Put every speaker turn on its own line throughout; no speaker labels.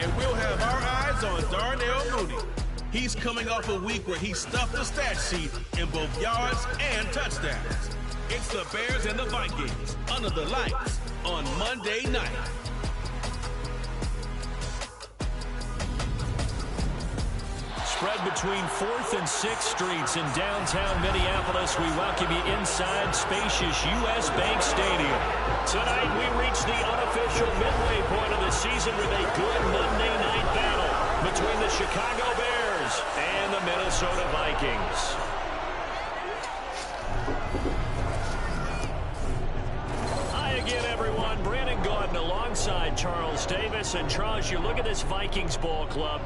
and we'll have our eyes on Darnell Mooney. He's coming off a week where he stuffed the stat sheet in both yards and touchdowns. It's the Bears and the Vikings under the lights on Monday night.
Spread between 4th and 6th Streets in downtown Minneapolis. We welcome you inside spacious U.S. Bank Stadium. Tonight we reach the unofficial midway point of the season with a good Monday night battle between the Chicago Bears and the Minnesota Vikings. Hi again, everyone. Brandon Gordon alongside Charles Davis. And Charles, you look at this Vikings ball club.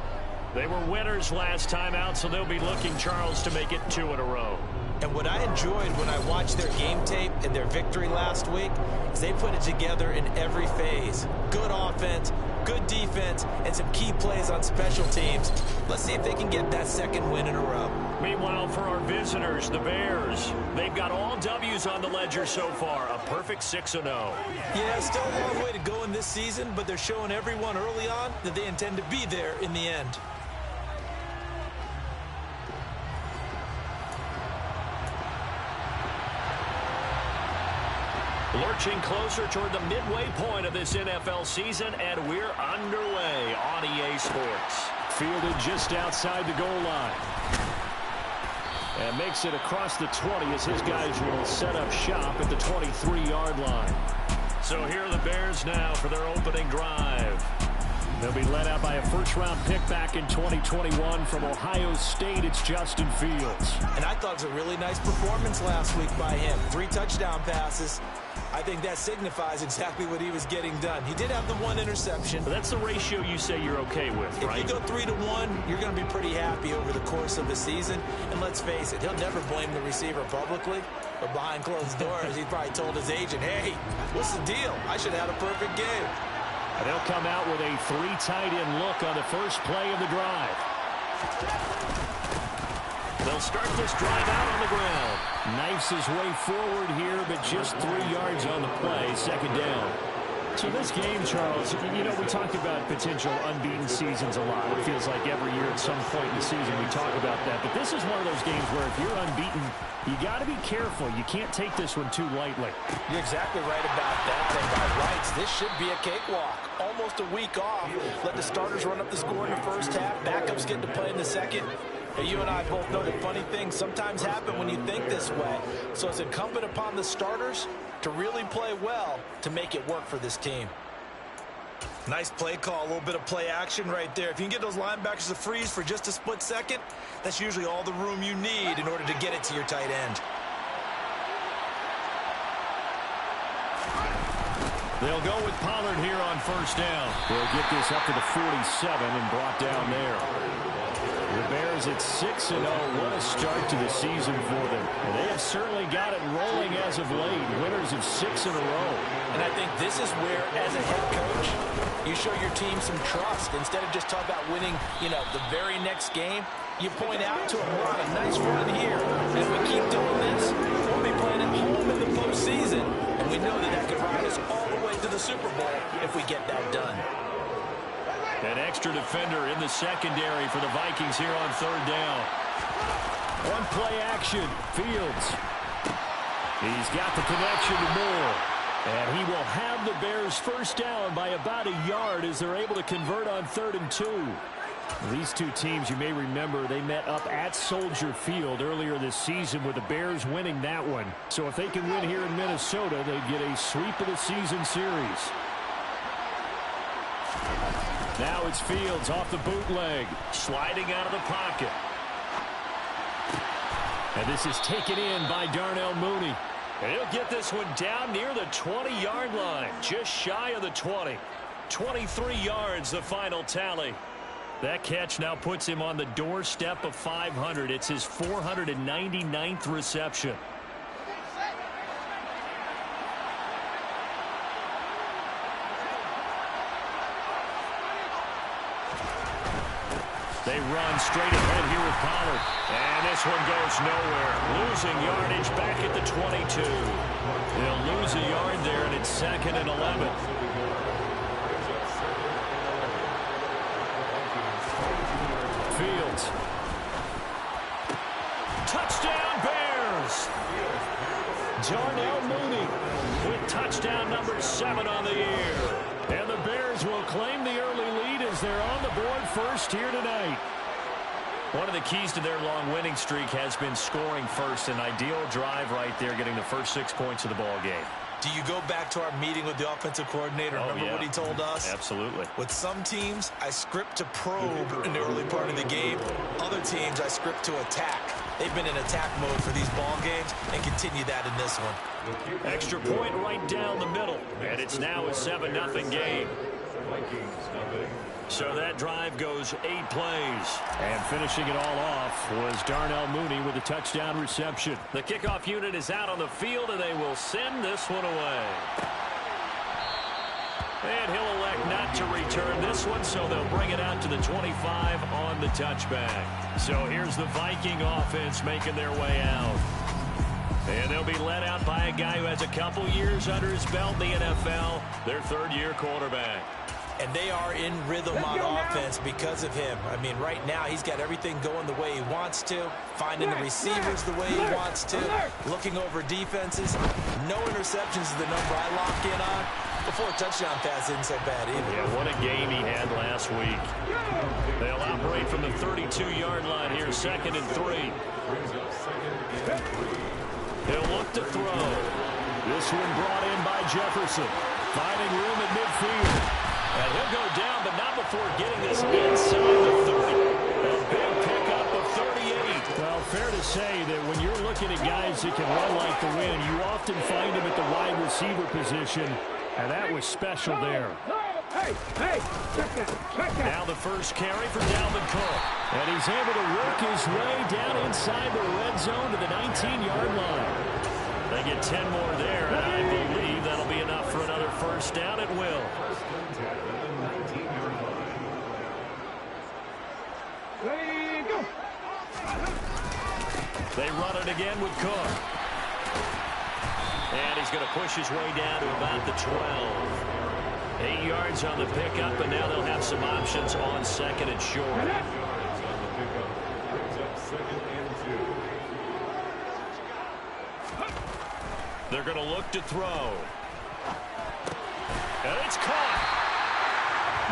They were winners last time out, so they'll be looking, Charles, to make it 2 in a row.
And what I enjoyed when I watched their game tape and their victory last week is they put it together in every phase. Good offense, good defense, and some key plays on special teams. Let's see if they can get that 2nd win in a row.
Meanwhile, for our visitors, the Bears, they've got all W's on the ledger so far, a perfect 6-0.
Yeah, still a long way to go in this season, but they're showing everyone early on that they intend to be there in the end.
Lurching closer toward the midway point of this NFL season, and we're underway on EA Sports. Fielded just outside the goal line. And makes it across the 20 as his guys will set up shop at the 23-yard line. So here are the Bears now for their opening drive. They'll be led out by a first-round pick back in 2021 from Ohio State. It's Justin Fields.
And I thought it was a really nice performance last week by him. 3 touchdown passes. I think that signifies exactly what he was getting done. He did have the 1 interception.
But that's the ratio you say you're okay with, right?
If you go 3-to-1, you're going to be pretty happy over the course of the season. And let's face it, he'll never blame the receiver publicly. But behind closed doors, he probably told his agent, hey, what's the deal? I should have had a perfect game.
And they'll come out with a 3 tight end look on the first play of the drive. They'll start this drive out on the ground. Knifes his way forward here, but just 3 yards on the play, 2nd down. So this game, Charles, you know, we talked about potential unbeaten seasons a lot. It feels like every year at some point in the season we talk about that. But this is one of those games where if you're unbeaten, you got to be careful. You can't take this one too lightly.
You're exactly right about that. And by rights, this should be a cakewalk. Almost a week off. Let the starters run up the score in the first half. Backups get to play in the second. And you and I both know that funny things sometimes happen when you think this way. So it's incumbent upon the starters to really play well to make it work for this team. Nice play call, a little bit of play action right there. If you can get those linebackers to freeze for just a split second, that's usually all the room you need in order to get it to your tight end.
They'll go with Pollard here on first down. They'll get this up to the 47 and brought down there. The Bears at 6-0. What a start to the season for them. And they have certainly got it rolling as of late. Winners of 6 in a row.
And I think this is where, as a head coach, you show your team some trust. Instead of just talking about winning, the very next game, you point out to them, we're on a nice run here. And if we keep doing this, we'll be playing at home in the postseason. And we know that could ride us all the way to the Super Bowl if we get that done.
An extra defender in the secondary for the Vikings here on 3rd down. One play action. Fields. He's got the connection to Moore. And he will have the Bears first down by about a yard as they're able to convert on 3rd and 2. These two teams, you may remember, they met up at Soldier Field earlier this season with the Bears winning that one. So if they can win here in Minnesota, they get a sweep of the season series. Now it's Fields off the bootleg, sliding out of the pocket. And this is taken in by Darnell Mooney. And he'll get this one down near the 20-yard line, just shy of the 20. 23 yards, the final tally. That catch now puts him on the doorstep of 500. It's his 499th reception. They run straight ahead here with Pollard. And this one goes nowhere. Losing yardage back at the 22. They'll lose a yard there, and it's 2nd and 11. yards. Touchdown, Bears! Darnell Mooney with touchdown number 7 on the year. And the Bears will claim the early lead as they're on the board first here tonight. One of the keys to their long winning streak has been scoring first. An ideal drive right there, getting the first 6 points of the ball game.
Do you go back to our meeting with the offensive coordinator? Remember what he told us?
Absolutely.
With some teams, I script to probe in the early part of the game. Other teams, I script to attack. They've been in attack mode for these ball games and continue that in this one.
Extra point right down the middle. And it's now a 7-0 game. So that drive goes 8 plays. And finishing it all off was Darnell Mooney with a touchdown reception. The kickoff unit is out on the field, and they will send this one away. And he'll elect not to return this one, so they'll bring it out to the 25 on the touchback. So here's the Viking offense making their way out. And they'll be led out by a guy who has a couple years under his belt in the NFL, their third-year quarterback.
And they are in rhythm on offense because of him. I mean, right now, he's got everything going the way he wants to, finding the receivers the way he wants to, looking over defenses. No interceptions is the number I lock in on. Before a touchdown pass isn't so bad either.
Yeah, what a game he had last week. They'll operate from the 32-yard line here, 2nd and 3. He'll look to throw. This one brought in by Jefferson. Finding room at midfield. And he'll go down, but not before getting this inside the 30. A big pickup of 38. Well, fair to say that when you're looking at guys that can run like the wind, you often find them at the wide receiver position, and that was special there. Now the first carry for Dalvin Cook. And he's able to work his way down inside the red zone to the 19-yard line. They get 10 more there, and I believe that'll be enough for another first down at will. They run it again with Cook. And he's going to push his way down to about the 12. 8 yards on the pickup, and now they'll have some options on 2nd and short. They're going to look to throw. And it's caught.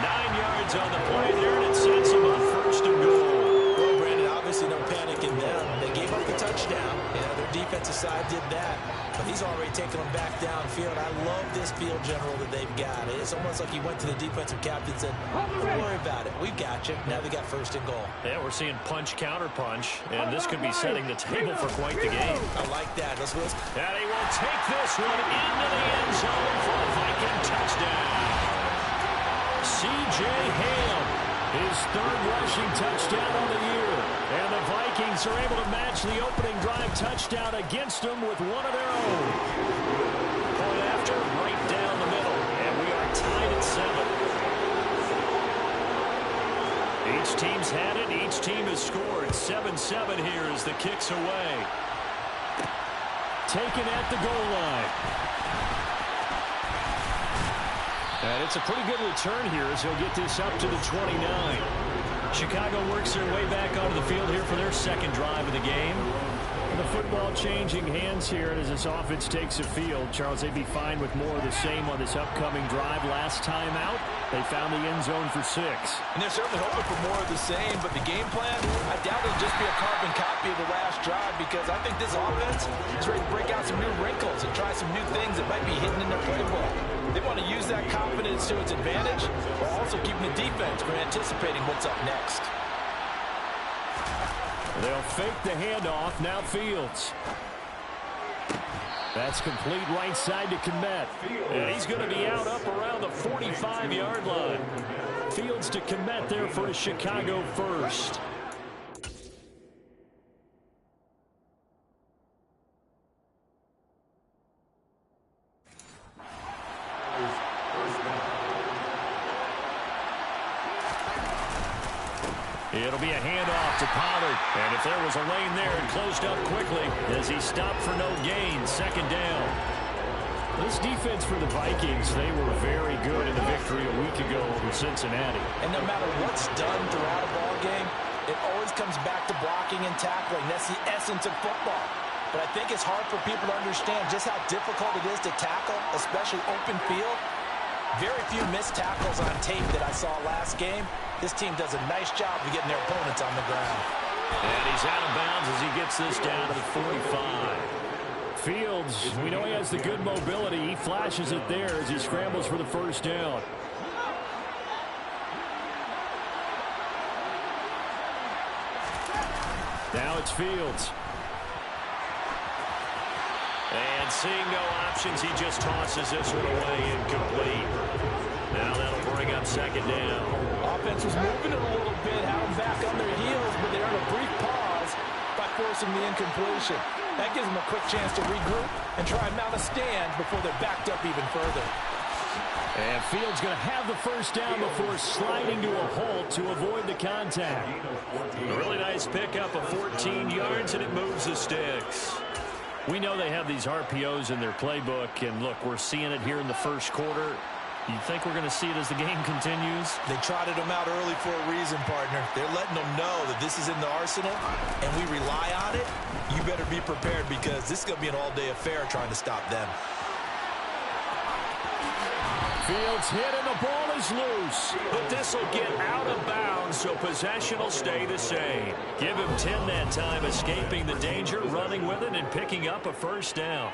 9 yards on the play there, and it sets them up 1st and goal.
Well, Brandon, obviously no panic in them. They gave up the touchdown. Their defensive side did that. But he's already taken them back downfield. I love this field general that they've got. It's almost like he went to the defensive captain and said, don't worry about it. We've got you. Now they got 1st and goal.
Yeah, we're seeing punch, counter punch, and this could be setting the table for quite the game.
I like that. Let's listen.
And he will take this one into the end zone for a Viking touchdown. C.J. Ham, his 3rd rushing touchdown on the year. And the Vikings are able to match the opening drive touchdown against them with one of their own. Point after, right down the middle. And we are tied at 7. Each team's had it. Each team has scored. 7-7 here as the kick's away. Taken at the goal line. And it's a pretty good return here as he'll get this up to the 29. Chicago works their way back onto the field here for their 2nd drive of the game. The football changing hands here as this offense takes the field. Charles, they'd be fine with more of the same on this upcoming drive. Last time out, they found the end zone for 6.
And they're certainly hoping for more of the same, but the game plan, I doubt it'll just be a carbon copy of the last drive because I think this offense is ready to break out some new wrinkles and try some new things that might be hidden in their playbook. They want to use that confidence to its advantage while also keeping the defense from anticipating what's up next.
They'll fake the handoff. Now Fields. That's complete right side to Kmet. And he's going to be out up around the 45-yard line. Fields to Kmet there for a Chicago first. It'll be a handoff to Pollard. And if there was a lane there, it closed up quickly as he stopped for no gain. 2nd down. This defense for the Vikings, they were very good in the victory a week ago over Cincinnati.
And no matter what's done throughout a ball game, It always comes back to blocking and tackling. That's the essence of football. But I think it's hard for people to understand just how difficult it is to tackle, especially open field. Very few missed tackles on tape that I saw last game. This team does a nice job of getting their opponents on the ground.
And he's out of bounds as he gets this down to the 45. Fields, we know he has the good mobility. He flashes it there as he scrambles for the first down. Now it's Fields. And seeing no options, he just tosses this one away incomplete. Now that'll bring up second down.
Offense was moving it a little bit, had them back on their heels, but they're in a brief pause by forcing the incompletion. That gives them a quick chance to regroup and try and mount a stand before they're backed up even further.
And Fields going to have the first down before sliding to a halt to avoid the contact. A really nice pickup of 14 yards, and it moves the sticks. We know they have these RPOs in their playbook, and look, we're seeing it here in the first quarter. You think we're going to see it as the game continues?
They trotted them out early for a reason, partner. They're letting them know that this is in the arsenal, and we rely on it. You better be prepared because this is going to be an all-day affair trying to stop them.
Fields hit and the ball is loose. But this will get out of bounds, so possession will stay the same. Give him 10 that time, escaping the danger, running with it, and picking up a first down.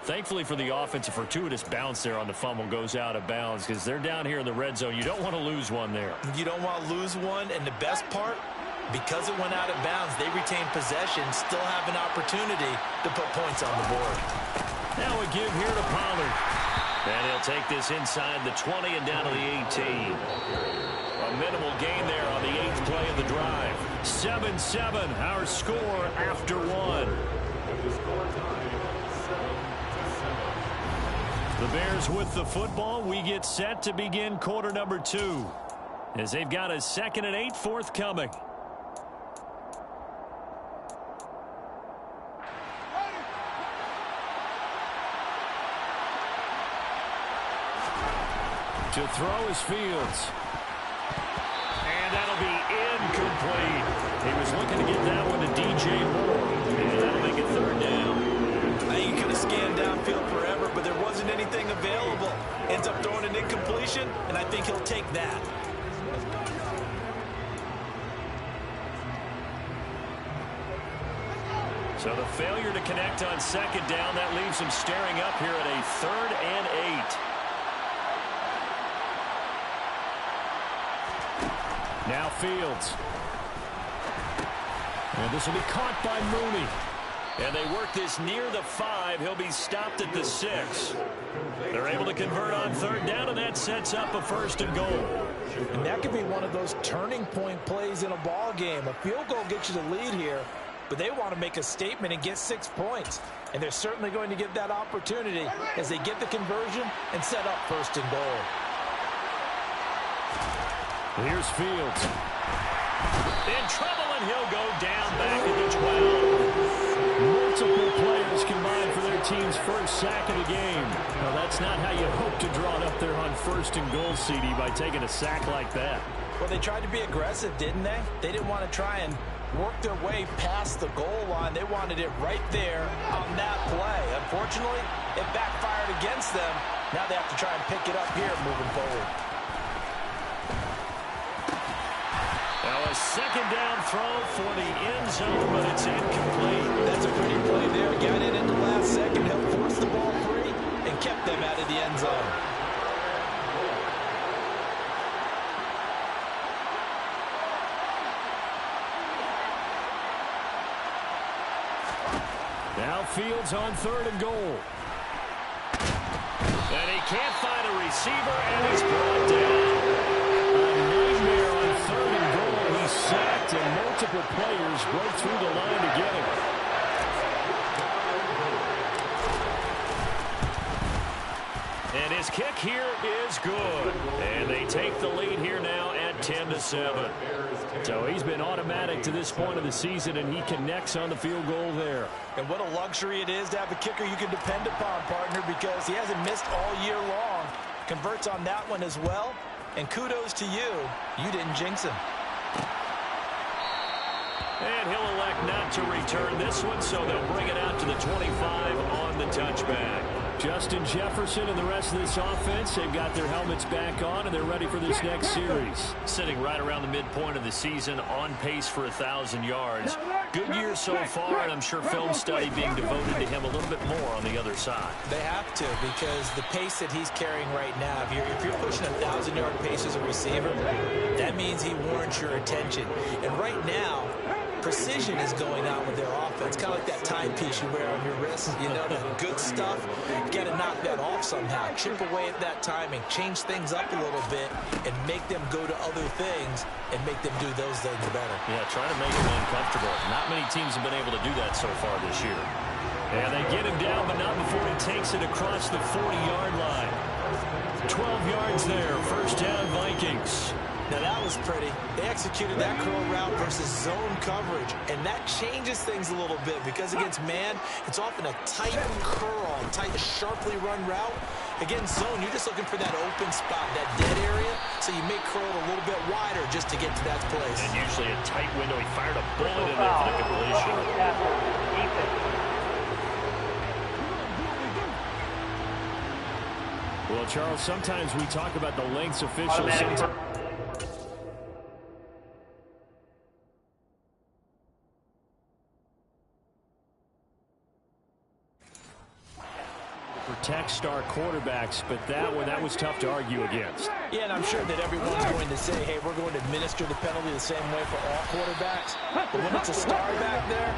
Thankfully for the offense, a fortuitous bounce there on the fumble goes out of bounds because they're down here in the red zone. You don't want to lose one there.
You don't want to lose one, and the best part, because it went out of bounds, they retain possession, still have an opportunity to put points on the board.
Now a give here to Pollard. And he'll take this inside the 20 and down to the 18. A minimal gain there on the 8th play of the drive. 7-7, our score after one. The Bears with the football. We get set to begin quarter number 2 as they've got a 2nd and 8 forthcoming. To throw is Fields. And that'll be incomplete. He was looking to get that one to DJ Moore. And that'll make it 3rd down.
I think he could have scanned downfield forever, but there wasn't anything available. Ends up throwing an incompletion, and I think he'll take that.
So the failure to connect on 2nd down, that leaves him staring up here at a 3rd and 8. Now Fields. And this will be caught by Mooney. And they work this near the 5. He'll be stopped at the 6. They're able to convert on 3rd down, and that sets up a 1st and goal.
And that could be one of those turning point plays in a ball game. A field goal gets you the lead here, but they want to make a statement and get 6 points. And they're certainly going to get that opportunity as they get the conversion and set up 1st and goal.
Here's Fields. In trouble, and he'll go down back at the 12. Multiple players combined for their team's first sack of the game. Now, that's not how you hope to draw it up there on 1st and goal, CD, by taking a sack like that.
Well, they tried to be aggressive, didn't they? They didn't want to try and work their way past the goal line. They wanted it right there on that play. Unfortunately, it backfired against them. Now they have to try and pick it up here moving forward.
Now a 2nd down throw for the end zone, but it's incomplete.
That's a pretty play there. Got it in the last second, helped force the ball free, and kept them out of the end zone.
Now Fields on 3rd and goal. And he can't find a receiver, and he's brought down. A nightmare on 3rd and goal. He's sacked, and multiple players broke through the line to get him. And his kick here is good. And they take the lead here now at 10-7. So he's been automatic to this point of the season, and he connects on the field goal there.
And what a luxury it is to have a kicker you can depend upon, partner, because he hasn't missed all year long. Converts on that one as well. And kudos to you. You didn't jinx him.
And he'll elect not to return this one, so they'll bring it out to the 25 on the touchback. Justin Jefferson and the rest of this offense, they've got their helmets back on, and they're ready for this next series. Sitting right around the midpoint of the season, on pace for 1,000 yards. Good year so far, and I'm sure film study being devoted to him a little bit more on the other side.
They have to, because the pace that he's carrying right now, if you're pushing 1,000-yard pace as a receiver, that means he warrants your attention. And right now, precision is going on with their offense, kind of like that timepiece you wear on your wrist. You know, the good stuff, you got to knock that off somehow. Chip away at that timing, change things up a little bit, and make them go to other things and make them do those things better.
Yeah, trying to make him uncomfortable. Not many teams have been able to do that so far this year. And they get him down, but not before he takes it across the 40-yard line. 12 yards there, first down Vikings.
Now that was pretty. They executed that curl route versus zone coverage, and that changes things a little bit because against man, it's often a tight curl, tight, sharply run route. Against zone, you're just looking for that open spot, that dead area, so you make curl a little bit wider just to get to that place.
And usually a tight window. He fired a bullet in there for the completion. Well, Charles, sometimes we talk about the lengths officials. Protect star quarterbacks, but that was tough to argue against.
Yeah, and I'm sure that everyone's going to say, hey, we're going to administer the penalty the same way for all quarterbacks. But when it's a star back there,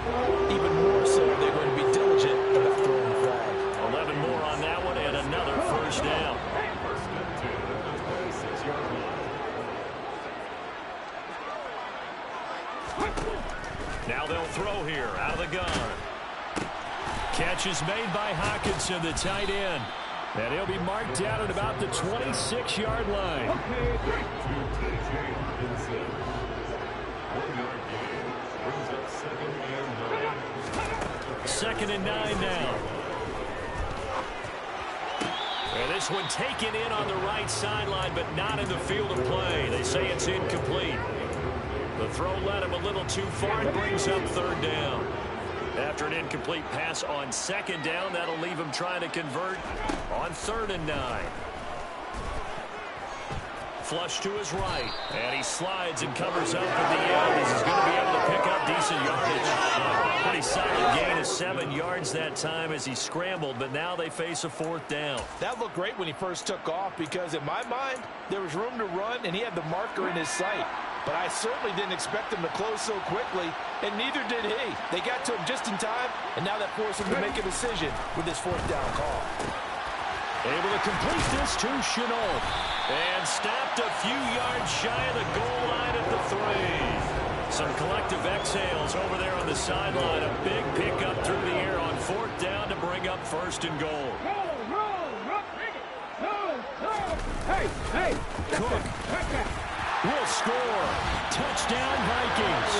even more so, they're going to be diligent about throwing the flag.
11 more on that one, and another first down. Now they'll throw here, out of the gun. Catch is made by Hawkinson, the tight end. And he'll be marked down at about the 26-yard line. Second and 9 now. And this one taken in on the right sideline, but not in the field of play. They say it's incomplete. The throw led him a little too far and brings up third down. After an incomplete pass on second down, that'll leave him trying to convert on 3rd and 9. Flush to his right, and he slides and covers up at the end. He's going to be able to pick up decent yardage. Pretty solid gain of 7 yards that time as he scrambled, but now they face a 4th down.
That looked great when he first took off because, in my mind, there was room to run, and he had the marker in his sight. But I certainly didn't expect him to close so quickly, and neither did he. They got to him just in time, and now that forced him to make a decision with this 4th down call.
Able to complete this to Chenault. And stopped a few yards shy of the goal line at the 3. Some collective exhales over there on the sideline. A big pickup through the air on 4th down to bring up 1st and goal. Cook will score. Touchdown Vikings.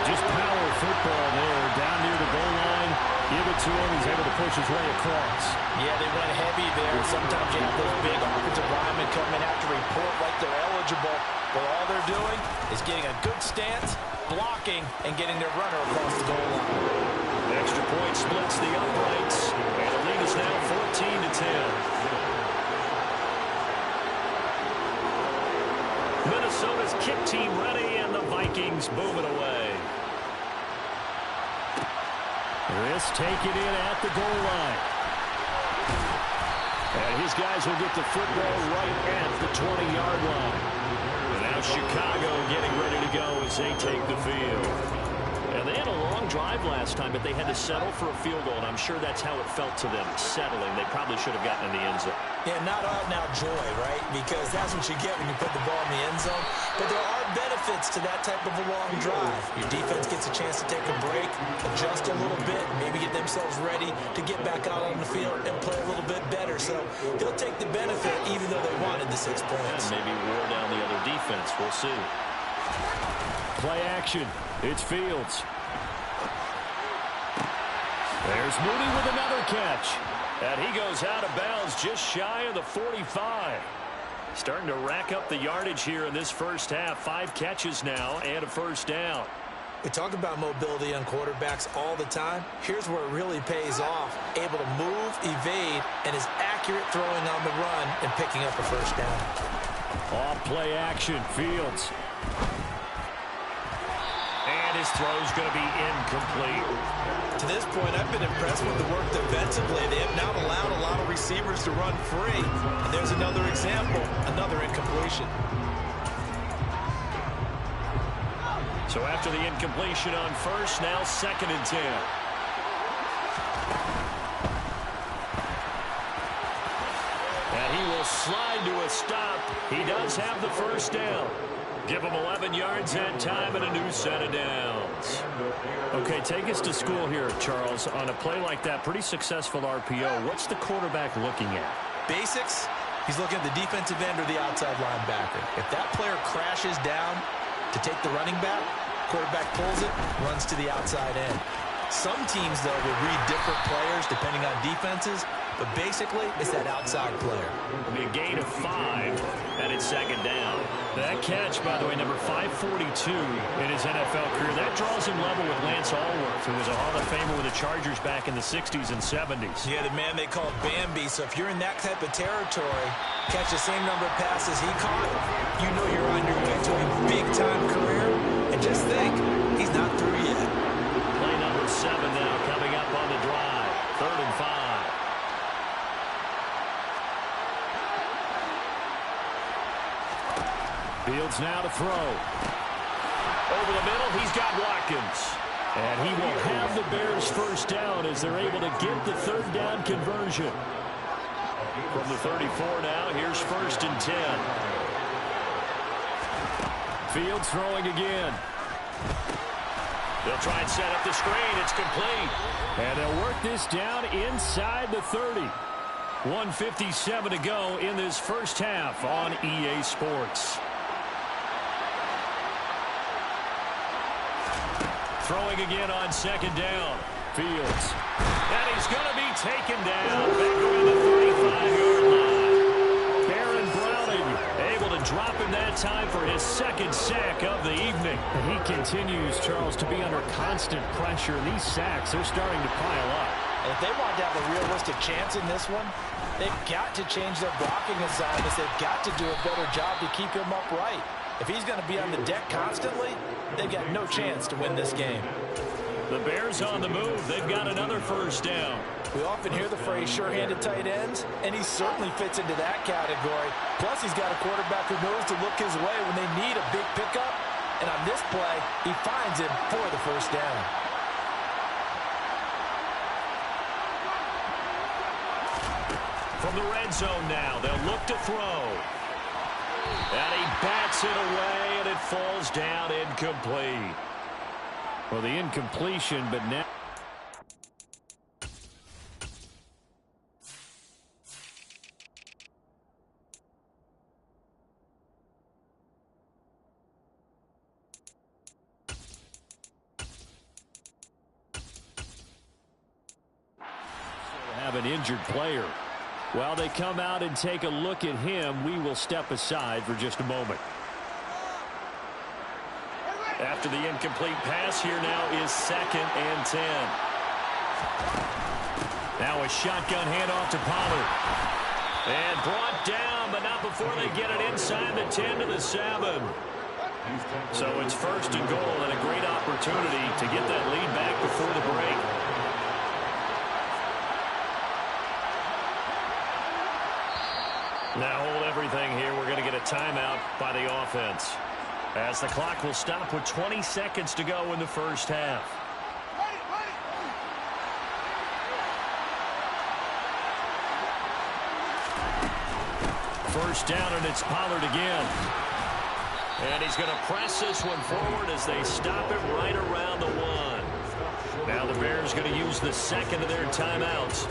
Just power football there down near the goal line. Give it to him. He's able to push his way across.
Yeah, they went heavy there. Sometimes you have those big offensive linemen come in, have to report like they're eligible. But all they're doing is getting a good stance, blocking, and getting their runner across the goal line.
Extra point splits the uprights. And the lead is now 14-10. Minnesota's kick team ready, and the Vikings boom it away. This taken in at the goal line. And his guys will get the football right at the 20-yard line. And now Chicago getting ready to go as they take the field. And they had a long drive last time, but they had to settle for a field goal, and I'm sure that's how it felt to them, settling. They probably should have gotten in the end zone.
Yeah, not out-and-out joy, right? Because that's what you get when you put the ball in the end zone. But there are benefits to that type of a long drive. Your defense gets a chance to take a break, adjust a little bit, maybe get themselves ready to get back out on the field and play a little bit better. So they'll take the benefit even though they wanted the 6 points.
And maybe wear down the other defense. We'll see. Play action. It's Fields. There's Mooney with another catch. And he goes out of bounds just shy of the 45. Starting to rack up the yardage here in this first half. 5 catches now and a first down.
We talk about mobility on quarterbacks all the time. Here's where it really pays off. Able to move, evade, and is accurate throwing on the run and picking up a first down.
Off play action, Fields. And his throw's going to be incomplete.
To this point, I've been impressed with the work defensively. They have not allowed a lot of receivers to run free. And there's another example, another incompletion.
So after the incompletion on first, now 2nd and 10. And he will slide to a stop. He does have the first down. Give him 11 yards that time and a new set of downs. Okay, take us to school here, Charles. On a play like that, pretty successful RPO. What's the quarterback looking at?
Basics. He's looking at the defensive end or the outside linebacker. If that player crashes down to take the running back, quarterback pulls it, runs to the outside end. Some teams, though, will read different players depending on defenses, but basically it's that outside player.
It'll be a gain of 5, and it's 2nd down. That catch, by the way, number 542 in his NFL career, that draws him level with Lance Allworth, who was a Hall of Famer with the Chargers back in the 60s and 70s.
Yeah, the man they called Bambi, so if you're in that type of territory, catch the same number of passes he caught, you know you're on your way to a big-time career, and just think, he's not through yet.
Play number 7 now coming up on the drive. 3rd and 5. Fields now to throw. Over the middle, he's got Watkins. And he will have the Bears first down as they're able to get the 3rd down conversion. From the 34 now, here's 1st and 10. Fields throwing again. They'll try and set up the screen. It's complete. And they'll work this down inside the 30. 1:57 to go in this first half on EA Sports. Throwing again on 2nd down. Fields. And he's going to be taken down back around the 35-yard line. Baron Browning able to drop him that time for his 2nd sack of the evening.
And he continues, Charles, to be under constant pressure. These sacks, they're starting to pile up.
And if they want to have a realistic chance in this one, they've got to change their blocking assignments. They've got to do a better job to keep him upright. If he's going to be on the deck constantly, they've got no chance to win this game.
The Bears on the move. They've got another first down.
We often hear the phrase sure-handed tight ends, and he certainly fits into that category. Plus, he's got a quarterback who knows to look his way when they need a big pickup. And on this play, he finds him for the first down.
From the red zone now, they'll look to throw. And he bats it away, and it falls down incomplete. Well, the incompletion, but now... have an injured player. While they come out and take a look at him, we will step aside for just a moment. After the incomplete pass, here now is 2nd and 10. Now a shotgun handoff to Pollard. And brought down, but not before they get it inside the 10 to the 7. So it's 1st and goal and a great opportunity to get that lead back before the break. Now hold everything here. We're going to get a timeout by the offense, as the clock will stop with 20 seconds to go in the first half. First down, and it's Pollard again. And he's going to press this one forward as they stop it right around the 1. Now the Bears going to use the 2nd of their timeouts.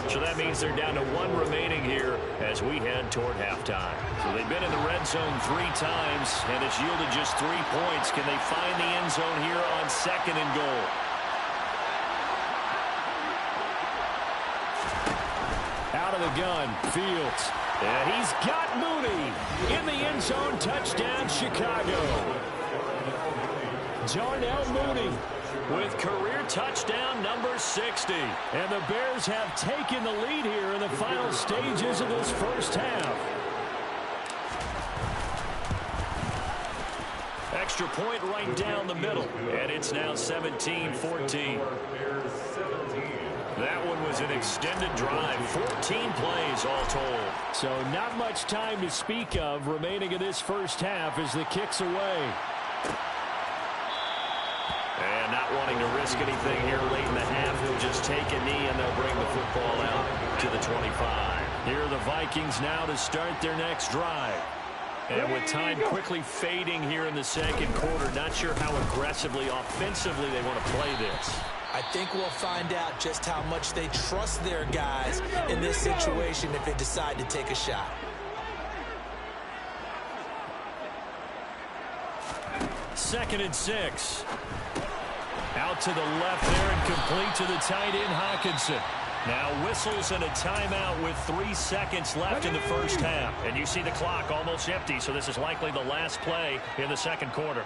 So that means they're down to 1 remaining here as we head toward halftime. So they've been in the red zone 3 times, and it's yielded just 3 points. Can they find the end zone here on 2nd and goal? Out of the gun, Fields. And he's got Mooney in the end zone. Touchdown, Chicago.
Darnell Mooney
with career touchdown number 60.
And the Bears have taken the lead here in the final stages of this first half.
Extra point right down the middle. And it's now 17-14. That one was an extended drive. 14 plays all told.
So not much time to speak of remaining in this first half as the kick's away.
And not wanting to risk anything here late in the half, he'll just take a knee and they'll bring the football out to the 25.
Here are the Vikings now to start their next drive.
And with time quickly fading here in the second quarter, not sure how aggressively, offensively they want to play this.
I think we'll find out just how much they trust their guys in this situation if they decide to take a shot.
Second and 6. Out to the left there and complete to the tight end, Hawkinson. Now whistles and a timeout with 3 seconds left in the first half.
And you see the clock almost empty, so this is likely the last play in the second quarter.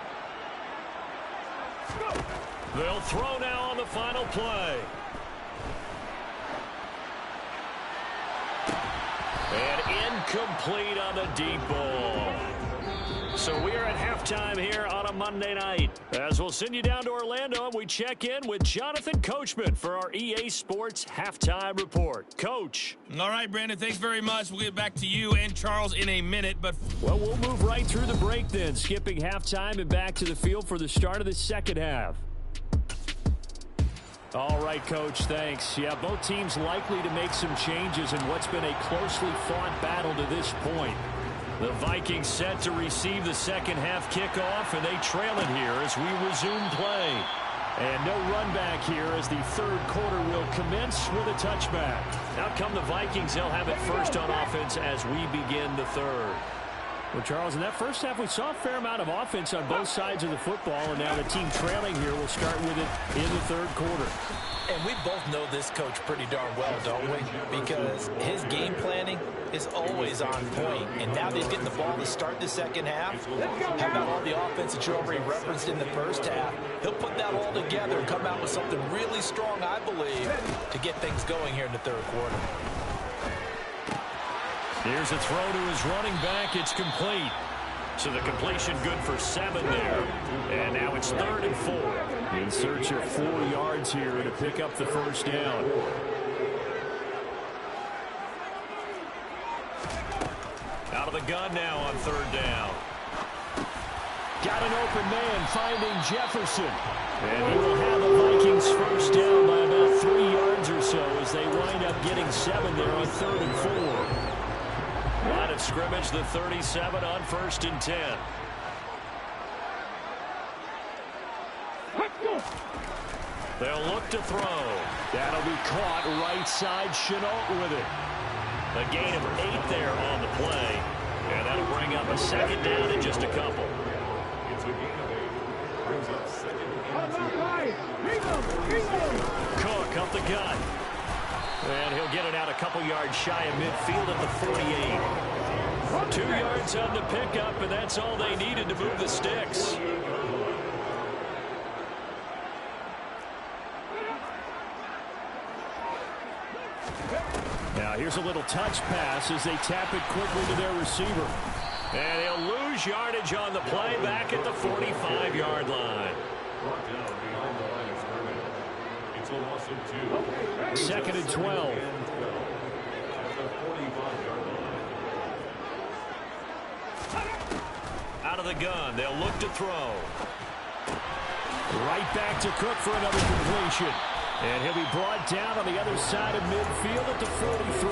They'll throw now on the final play.
And incomplete on the deep ball. So we're at halftime here on a Monday night.
As we'll send you down to Orlando, and we check in with Jonathan Coachman for our EA Sports Halftime Report. Coach.
All right, Brandon, thanks very much. We'll get back to you and Charles in a minute. But
well, we'll move right through the break then, skipping halftime and back to the field for the start of the second half. All right, Coach, thanks. Yeah, both teams likely to make some changes in what's been a closely fought battle to this point. The Vikings set to receive the second half kickoff, and they trail it here as we resume play. And no run back here as the third quarter will commence with a touchback.
Out come the Vikings. They'll have it first on offense as we begin the third.
Well, Charles, in that first half, we saw a fair amount of offense on both sides of the football, and now the team trailing here will start with it in the third quarter.
And we both know this coach pretty darn well, don't we? Because his game planning is always on point. And now they're getting the ball to start the second half. How about all the offense that you already referenced in the first half? He'll put that all together and come out with something really strong, I believe, to get things going here in the third quarter.
Here's a throw to his running back. It's complete.
So the completion good for 7 there. And now it's 3rd and 4.
In search of 4 yards here to pick up the first down.
Out of the gun now on 3rd down.
Got an open man finding Jefferson. And he will have the Vikings first down by about 3 yards or so as they wind up getting 7 there on 3rd and 4.
Line of scrimmage, the 37 on 1st and 10. They'll look to throw.
That'll be caught right side. Chenault with it.
A gain of 8 there on the play. And that'll bring up a second down in just a couple.
Cook up the gut.
And he'll get it out a couple yards shy of midfield at the 48.
2 yards on the pickup, and that's all they needed to move the sticks. Now here's a little touch pass as they tap it quickly to their receiver.
And he'll lose yardage on the play back at the 45-yard line.
2nd and 12.
Out of the gun, they'll look to throw.
Right back to Cook for another completion. And he'll be brought down on the other side of midfield at the 43.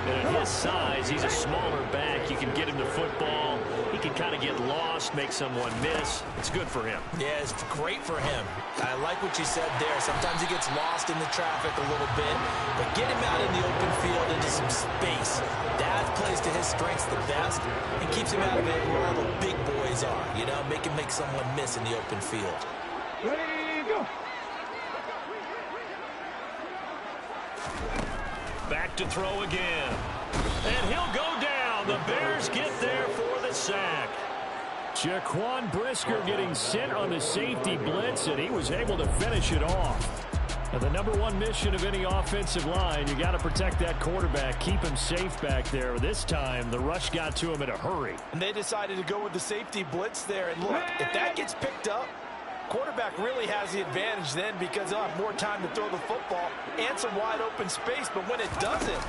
And at his size, he's a smaller back. You can get him the football. He can kind of get lost, make someone miss. It's good for him.
Yeah, it's great for him. I like what you said there. Sometimes he gets lost in the traffic a little bit, but get him out in the open field into some space. That plays to his strengths the best and keeps him out of it where all the big boys are. You know, make him make someone miss in the open field.
Ready, go.
Back to throw again. And he'll go down. The Bears get there for the sack.
Jaquan Brisker getting sent on the safety blitz, and he was able to finish it off. Now, the number one mission of any offensive line, you got to protect that quarterback, keep him safe back there. This time, the rush got to him in a hurry.
And they decided to go with the safety blitz there. And look, if that gets picked up, quarterback really has the advantage then because he'll have more time to throw the football and some wide open space. But when it doesn't,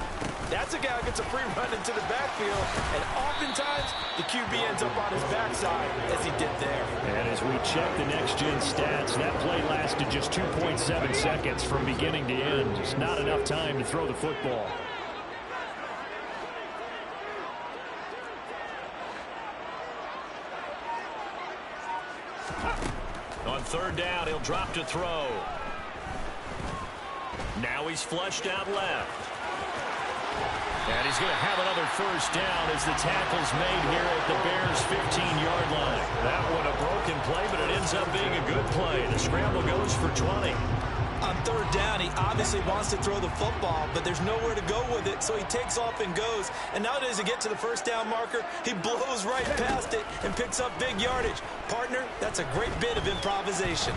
that's a guy who gets a free run into the backfield. And oftentimes, the QB ends up on his backside as he did there.
And as we check the next-gen stats, that play lasted just 2.7 seconds from beginning to end. Just not enough time to throw the football.
On third down, he'll drop to throw. Now he's flushed out left. And he's going to have another first down as the tackle's made here at the Bears' 15-yard line. That one a broken play, but it ends up being a good play. The scramble goes for 20.
On third down, he obviously wants to throw the football, but there's nowhere to go with it, so he takes off and goes. And nowadays, to get to the first down marker, he blows right past it and picks up big yardage. Partner, that's a great bit of improvisation.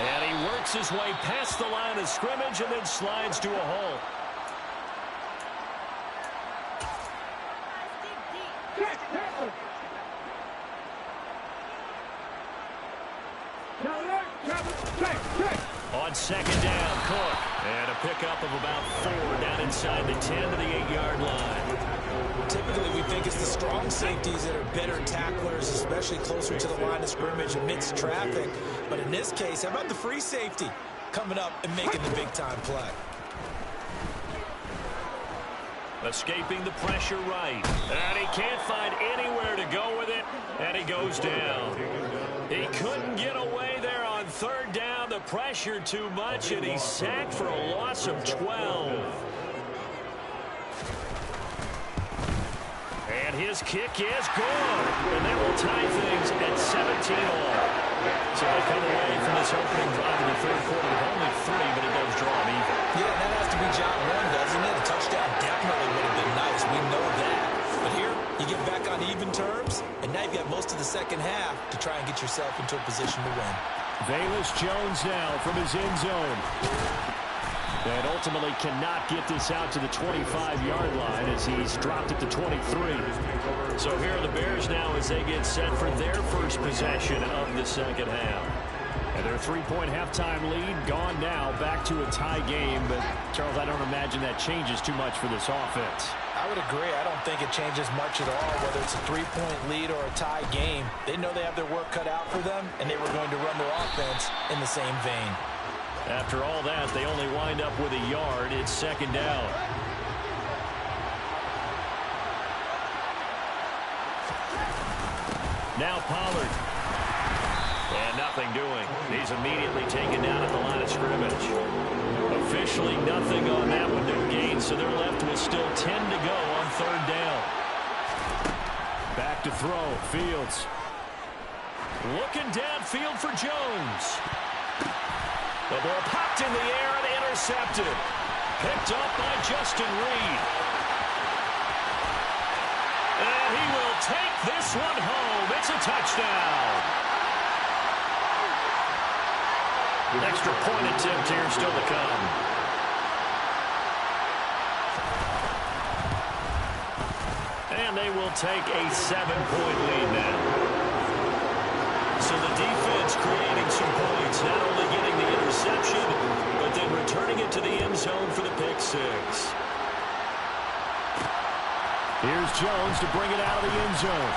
And he works his way past the line of scrimmage and then slides to a hole. On second down, Cook. And a pickup of about 4 down inside the 10 to the 8-yard line.
Typically, we think it's the strong safeties that are better tacklers, especially closer to the line of scrimmage amidst traffic. But in this case, how about the free safety coming up and making the big-time play?
Escaping the pressure right. And he can't find anywhere to go with it. And he goes down. He couldn't get away there on third down. The pressure too much, and he's sacked for a loss of 12. And his kick is good. And that will tie things at 17-all. So they come away from this opening drive in the third quarter with only 3, but it does draw them even.
Yeah, that has to be job one, doesn't it? A touchdown definitely would have been nice. We know that. But here, you get back on even terms, and now you've got most of the second half to try and get yourself into a position to win.
Velus Jones now from his end zone. And ultimately cannot get this out to the 25-yard line as he's dropped it to 23.
So here are the Bears now as they get set for their first possession of the second half.
And their 3-point halftime lead gone now, back to a tie game. But, Charles, I don't imagine that changes too much for this offense.
I would agree. I don't think it changes much at all, whether it's a 3-point lead or a tie game. They know they have their work cut out for them, and they were going to run their offense in the same vein.
After all that, they only wind up with a yard. It's second down. Now Pollard. And nothing doing. He's immediately taken down at the line of scrimmage. Officially nothing on that one, no gain, so they're left with still 10 to go on third down.
Back to throw, Fields.
Looking downfield for Jones. The ball popped in the air and intercepted. Picked up by Justin Reed. And he will take this one home. It's a touchdown. An extra point attempt here still to come. And they will take a 7-point lead now. So the defense creating some points, not only getting the interception, but then returning it to the end zone for the pick six.
Here's Jones to bring it out of the end zone.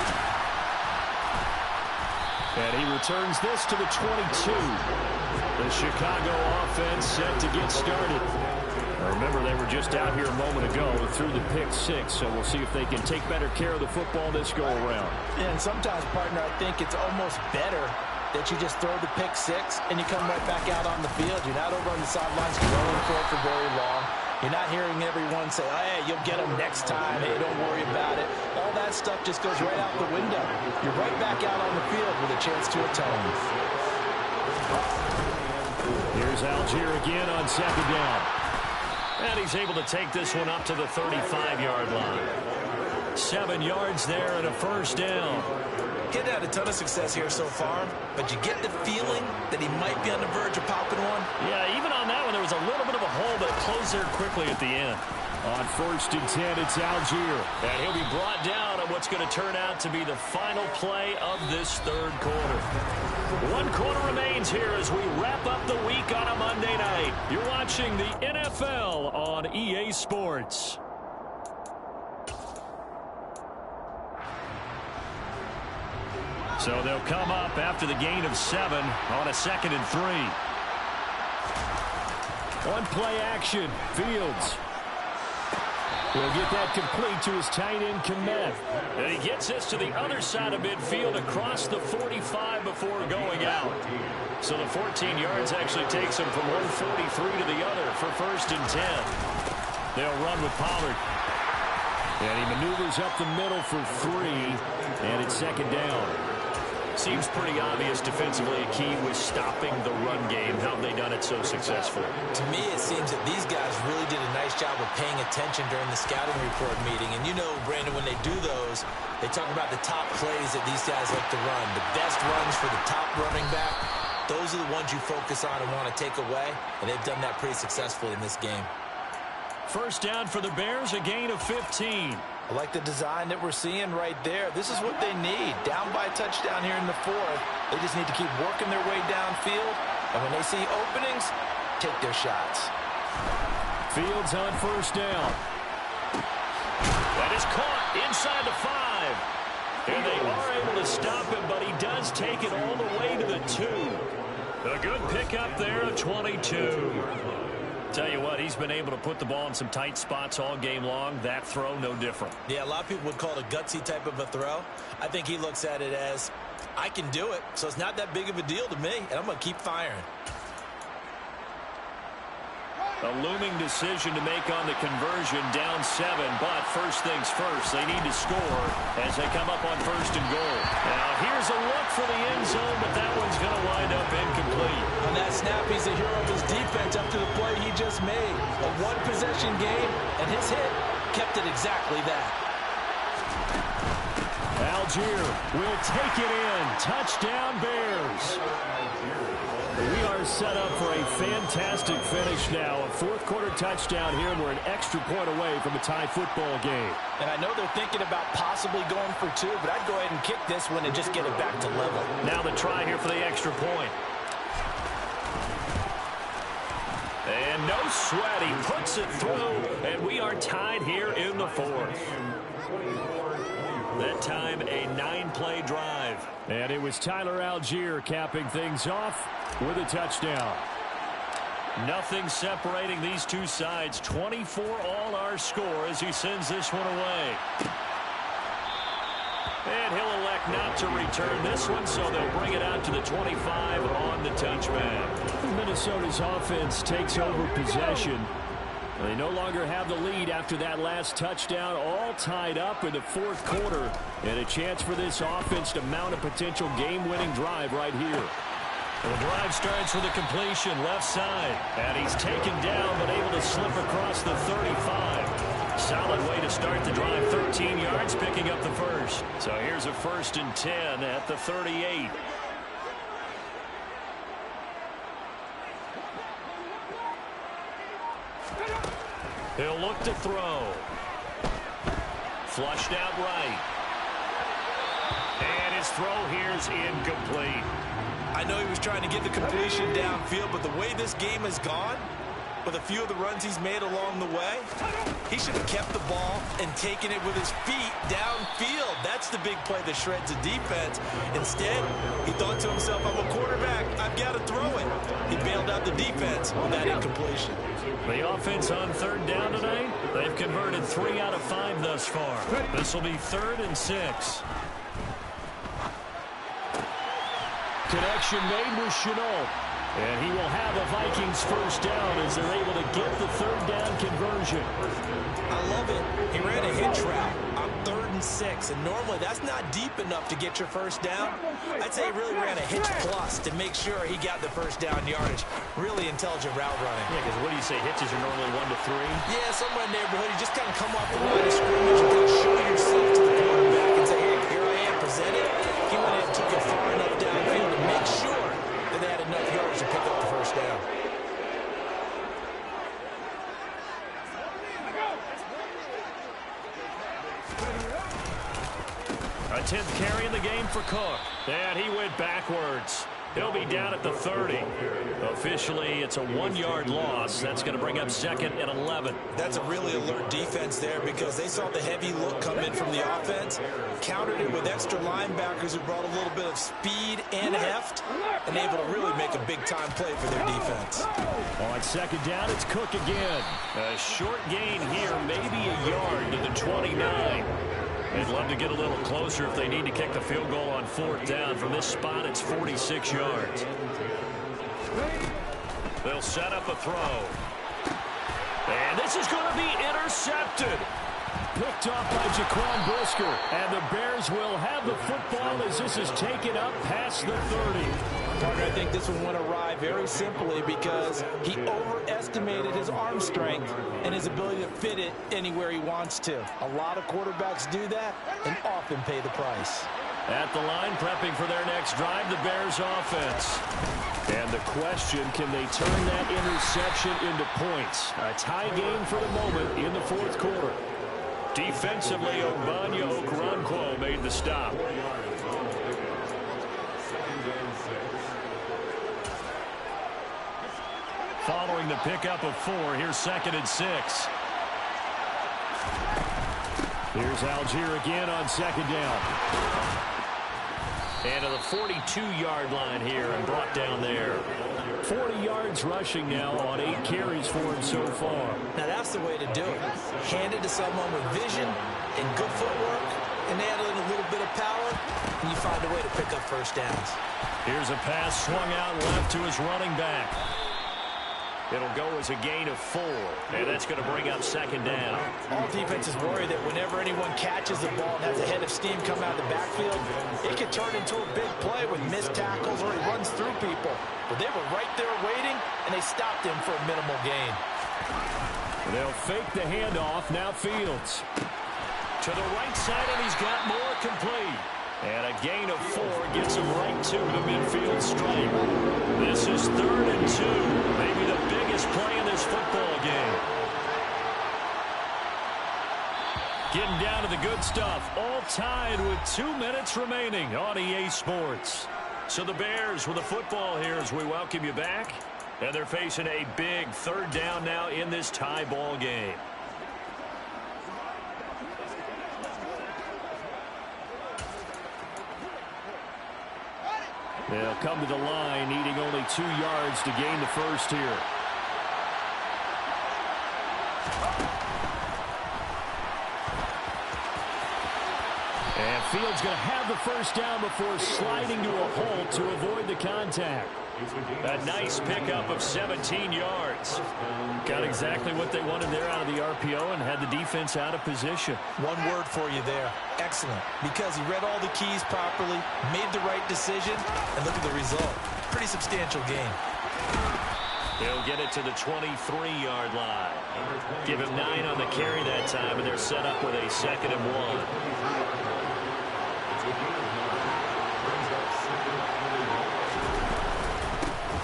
And he returns this to the 22. The Chicago offense set to get started. Remember, they were just out here a moment ago through the pick six, so we'll see if they can take better care of the football this go-around.
Yeah, and sometimes, partner, I think it's almost better that you just throw the pick six and you come right back out on the field. You're not over on the sidelines going for it for very long. You're not hearing everyone say, oh, hey, you'll get them next time. Hey, don't worry about it. All that stuff just goes right out the window. You're right back out on the field with a chance to atone.
Here's Algier again on second down.
And he's able to take this one up to the 35-yard line.
7 yards there and a first down.
He's had a ton of success here so far, but you get the feeling that he might be on the verge of popping one.
Yeah, even on that one, there was a little bit of a hole, but it closed there quickly at the end. On 1st and 10, it's Algier. And he'll be brought down on what's going to turn out to be the final play of this third quarter. 1 quarter remains here as we wrap up the week on a Monday night. You're watching the NFL on EA Sports. So they'll come up after the gain of 7 on a 2nd and 3. One play action. Fields. He'll get that complete to his tight end, Mnf. And he gets this to the other side of midfield across the 45 before going out. So the 14 yards actually takes him from one 43 to the other for 1st and 10. They'll run with Pollard. And he maneuvers up the middle for 3. And it's 2nd down. Seems pretty obvious defensively a key was stopping the run game. How have they done it so successfully?
To me, it seems that these guys really did a nice job of paying attention during the scouting report meeting. And you know, Brandon, when they do those, they talk about the top plays that these guys like to run. The best runs for the top running back, those are the ones you focus on and want to take away. And they've done that pretty successfully in this game.
1st down for the Bears, a gain of 15.
I like the design that we're seeing right there. This is what they need. Down by a touchdown here in the 4th. They just need to keep working their way downfield. And when they see openings, take their shots.
Fields on 1st down. That is caught inside the 5. And they are able to stop him, but he does take it all the way to the 2. A good pickup there, a 22. Tell you what, he's been able to put the ball in some tight spots all game long. That throw, no different.
Yeah, a lot of people would call it a gutsy type of a throw. I think he looks at it as, I can do it, so it's not that big of a deal to me, and I'm going to keep firing.
A looming decision to make on the conversion, down 7, but first things first, they need to score as they come up on 1st and goal. Now here's a look for the end zone, but that one's going to wind up incomplete.
On that snap, he's the hero of his defense up to the play he just made. A one-possession game, and his hit kept it exactly that.
Algier will take it in. Touchdown, Bears. We are set up for a fantastic finish now. A 4th quarter touchdown here, and we're an extra point away from a tie football game.
And I know they're thinking about possibly going for 2, but I'd go ahead and kick this one and just get it back to level.
Now the try here for the extra point. And no sweat. He puts it through, and we are tied here in the 4th. That time, a 9-play drive. And it was Tyler Algier capping things off with a touchdown. Nothing separating these two sides. 24 all our score as he sends this one away. And he'll elect not to return this one, so they'll bring it out to the 25 on the touchback. Minnesota's offense takes over possession. They no longer have the lead after that last touchdown, all tied up in the 4th quarter. And a chance for this offense to mount a potential game-winning drive right here. The drive starts with a completion left side. And he's taken down but able to slip across the 35. Solid way to start the drive. 13 yards, picking up the first. So here's a 1st and 10 at the 38. He'll look to throw. Flushed out right. And his throw here's incomplete.
I know he was trying to get the completion downfield, but the way this game has gone, with a few of the runs he's made along the way, he should have kept the ball and taken it with his feet downfield. That's the big play that shreds the defense. Instead, he thought to himself, I'm a quarterback, I've got to throw it. He bailed out the defense on that incompletion.
The offense on 3rd down tonight, they've converted 3 out of 5 thus far. This will be 3rd and 6. Connection made with Chenault. And he will have a Vikings 1st down as they're able to get the 3rd down conversion.
I love it. He ran a hitch route on 3rd and and 6, and normally that's not deep enough to get your first down. I'd say he really ran a hitch plus to make sure he got the first down yardage. Really intelligent route running.
Yeah, because what do you say, hitches are normally 1 to 3?
Yeah, somewhere in the neighborhood. You just kind of come off the line of scrimmage and kind of show yourself to the quarterback and say, hey, here I am, present it. He went in and took it far enough downfield to make sure that they had enough yards to pick up the first down.
A 10th carry in the game for Cook. And he went backwards. He'll be down at the 30. Officially, it's a 1-yard loss. That's going to bring up 2nd and 11.
That's a really alert defense there because they saw the heavy look come in from the offense, countered it with extra linebackers who brought a little bit of speed and heft, and able to really make a big-time play for their defense.
On 2nd down, it's Cook again. A short gain here, maybe a yard to the 29. They'd love to get a little closer if they need to kick the field goal on 4th down. From this spot, it's 46 yards. They'll set up a throw. And this is going to be intercepted. Picked off by Jaquan Brisker. And the Bears will have the football as this is taken up past the 30.
Partner, I think this one went awry very simply because he overestimated his arm strength and his ability to fit it anywhere he wants to. A lot of quarterbacks do that and often pay the price.
At the line, prepping for their next drive, the Bears offense. And the question, can they turn that interception into points? A tie game for the moment in the 4th quarter. Defensively, Ogbonnia Okoronkwo made the stop. Following the pickup of 4, here's 2nd and 6. Here's Algier again on 2nd down. And to the 42-yard line here and brought down there. 40 yards rushing now on 8 carries for him so far.
Now that's the way to do it. Hand it to someone with vision and good footwork and add in a little bit of power, and you find a way to pick up first downs.
Here's a pass swung out left to his running back. It'll go as a gain of 4, and that's going to bring up 2nd down.
All defenses worry that whenever anyone catches the ball and has a head of steam come out of the backfield, it could turn into a big play with missed tackles or he runs through people. But they were right there waiting, and they stopped him for a minimal gain.
They'll fake the handoff. Now Fields. To the right side, and he's got more complete. And a gain of 4 gets him right to the midfield stripe. This is 3rd and 2. Maybe the biggest play in this football game. Getting down to the good stuff. All tied with 2 minutes remaining on EA Sports. So the Bears with the football here as we welcome you back. And they're facing a big 3rd down now in this tie ball game. They'll come to the line, needing only 2 yards to gain the first here. And Fields going to have the first down before sliding to a hole to avoid the contact. A nice pickup of 17 yards. Got exactly what they wanted there out of the RPO and had the defense out of position.
One word for you there. Excellent. Because he read all the keys properly, made the right decision, and look at the result. Pretty substantial gain.
They'll get it to the 23-yard line. Give him 9 on the carry that time, and they're set up with a 2nd and 1.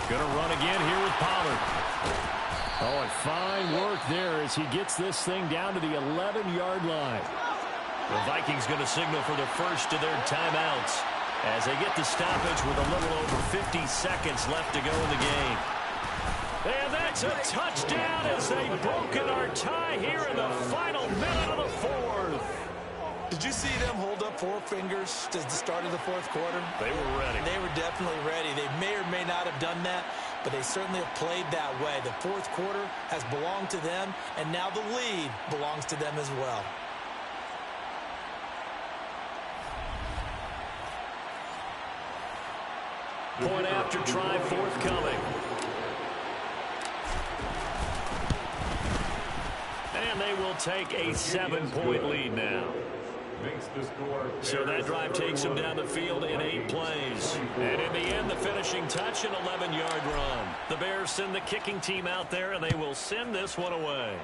Going to run again here with Pollard. Oh, and fine work there as he gets this thing down to the 11-yard line. The Vikings going to signal for the first of their timeouts as they get the stoppage with a little over 50 seconds left to go in the game. And that's a touchdown as they've broken our tie here in the final minute of the 4th.
Did you see them hold up 4 fingers at the start of the 4th quarter?
They were ready.
They were definitely ready. They may or may not have done that, but they certainly have played that way. The 4th quarter has belonged to them, and now the lead belongs to them as well.
Point after try forthcoming. And they will take a 7-point lead now. So that drive takes him down the field in 8 plays. And in the end, the finishing touch, an 11-yard run. The Bears send the kicking team out there, and they will send this one away.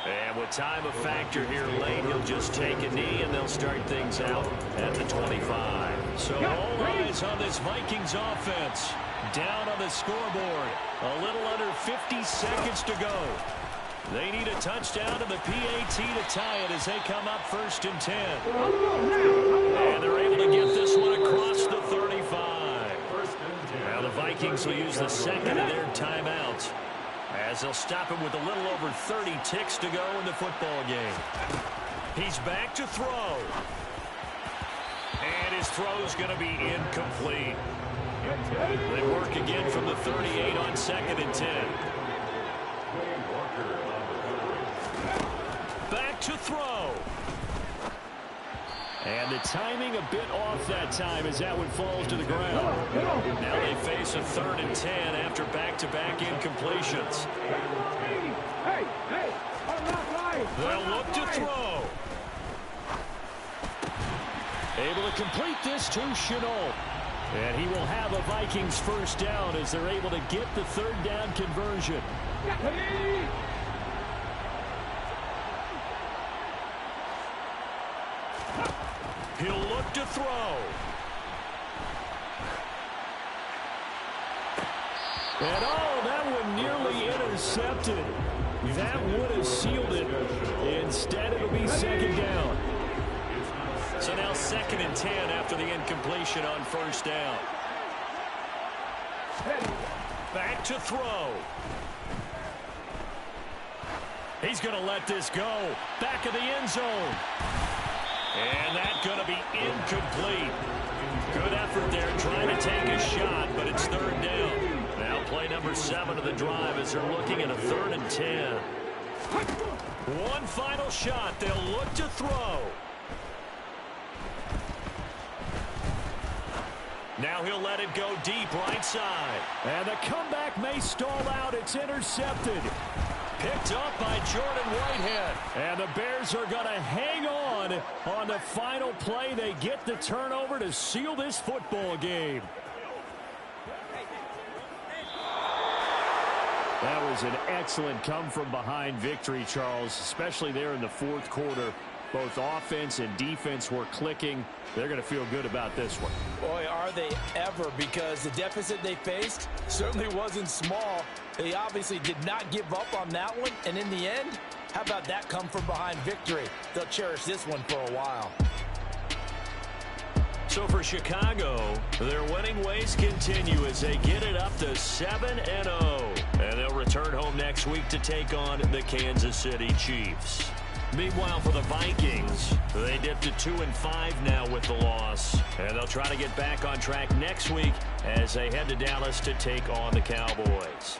And with time a factor here late, he'll just take a knee, and they'll start things out at the 25. So all eyes on this Vikings offense. Down on the scoreboard. A little under 50 seconds to go. They need a touchdown to the PAT to tie it as they come up 1st and 10. And they're able to get this one across the 35. Now the Vikings will use the second of their timeouts, as they'll stop him with a little over 30 ticks to go in the football game. He's back to throw. And his throw's going to be incomplete. They work again from the 38 on 2nd and 10. Back to throw. And the timing a bit off that time as that one falls to the ground. Now they face a 3rd and 10 after back-to-back incompletions. They'll look to throw. Able to complete this to Chenault. And he will have a Vikings 1st down as they're able to get the 3rd down conversion. He'll look to throw. And that one nearly intercepted. That would have sealed it. Instead, it'll be 2nd down. So now 2nd and 10 after the incompletion on 1st down. Back to throw. He's going to let this go. Back of the end zone. And that's going to be incomplete. Good effort there trying to take a shot, but it's 3rd down. Now play number 7 of the drive as they're looking at a 3rd and 10. One final shot. They'll look to throw. Now he'll let it go deep right side. And the comeback may stall out. It's intercepted. Picked up by Jordan Whitehead. And the Bears are going to hang on the final play. They get the turnover to seal this football game. That was an excellent come-from-behind victory, Charles, especially there in the 4th quarter. Both offense and defense were clicking. They're going to feel good about this one.
Boy, are they ever, because the deficit they faced certainly wasn't small. They obviously did not give up on that one, and in the end, how about that come-from-behind victory? They'll cherish this one for a while.
So for Chicago, their winning ways continue as they get it up to 7-0. And they'll return home next week to take on the Kansas City Chiefs. Meanwhile, for the Vikings, they dipped to 2-5 now with the loss. And they'll try to get back on track next week as they head to Dallas to take on the Cowboys.